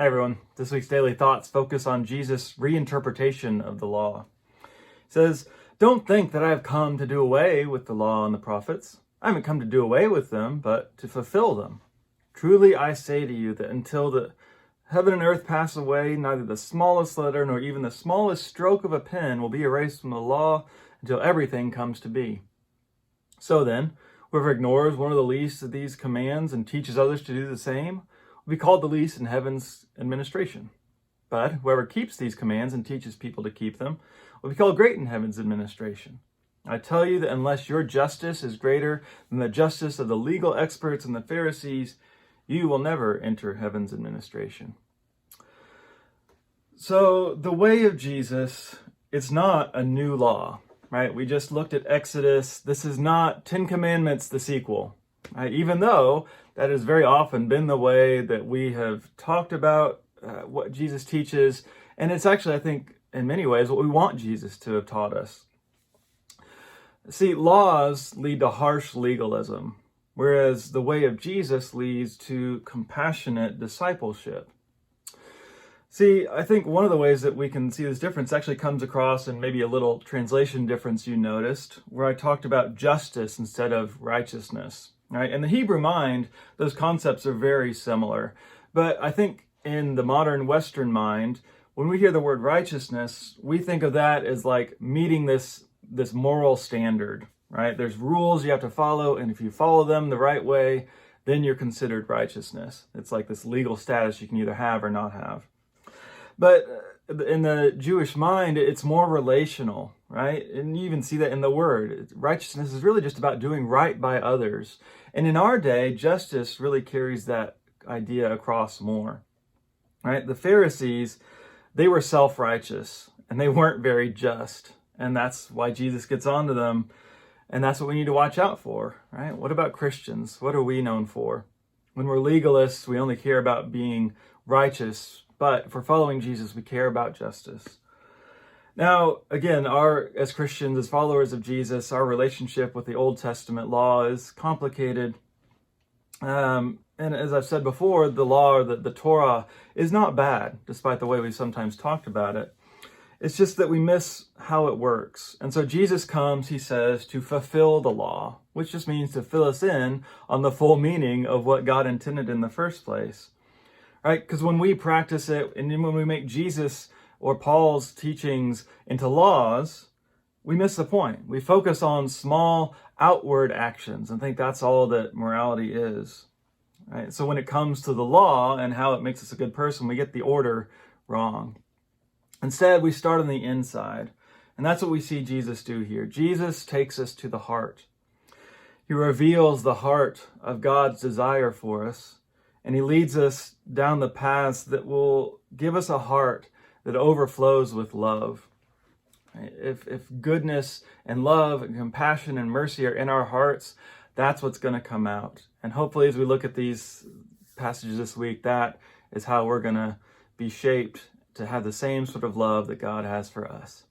Hi everyone. This week's Daily Thoughts focus on Jesus' reinterpretation of the law. It says, "Don't think that I have come to do away with the law and the prophets. I haven't come to do away with them, but to fulfill them. Truly I say to you that until the heaven and earth pass away, neither the smallest letter nor even the smallest stroke of a pen will be erased from the law until everything comes to be. So then, whoever ignores one of the least of these commands and teaches others to do the same will be called the least in heaven's administration. But whoever keeps these commands and teaches people to keep them will be called great in heaven's administration. I tell you that unless your justice is greater than the justice of the legal experts and the Pharisees, you will never enter heaven's administration." So the way of Jesus, it's not a new law, right? We just looked at Exodus. This is not 10 Commandments, the sequel, right? Even though that has very often been the way that we have talked about what Jesus teaches. And it's actually, I think, in many ways, what we want Jesus to have taught us. See, laws lead to harsh legalism, whereas the way of Jesus leads to compassionate discipleship. See, I think one of the ways that we can see this difference actually comes across in maybe a little translation difference you noticed, where I talked about justice instead of righteousness. Right? In the Hebrew mind, those concepts are very similar. But I think in the modern Western mind, when we hear the word righteousness, we think of that as like meeting this moral standard, right? There's rules you have to follow, and if you follow them the right way, then you're considered righteousness. It's like this legal status you can either have or not have. But in the Jewish mind, it's more relational, right? And you even see that in the word. Righteousness is really just about doing right by others. And in our day, justice really carries that idea across more, right? The Pharisees, they were self-righteous and they weren't very just. And that's why Jesus gets onto them. And that's what we need to watch out for, right? What about Christians? What are we known for? When we're legalists, we only care about being righteous. But if we're following Jesus, we care about justice. Now, again, as Christians, as followers of Jesus, our relationship with the Old Testament law is complicated. And as I've said before, the law, or the Torah, is not bad, despite the way we sometimes talked about it. It's just that we miss how it works. And so Jesus comes, he says, to fulfill the law, which just means to fill us in on the full meaning of what God intended in the first place. Right? Because when we practice it, and then when we make Jesus or Paul's teachings into laws, we miss the point. We focus on small outward actions and think that's all that morality is. Right? So when it comes to the law and how it makes us a good person, we get the order wrong. Instead, we start on the inside. And that's what we see Jesus do here. Jesus takes us to the heart. He reveals the heart of God's desire for us. And he leads us down the paths that will give us a heart that overflows with love. If goodness and love and compassion and mercy are in our hearts, that's what's going to come out. And hopefully as we look at these passages this week, that is how we're going to be shaped to have the same sort of love that God has for us.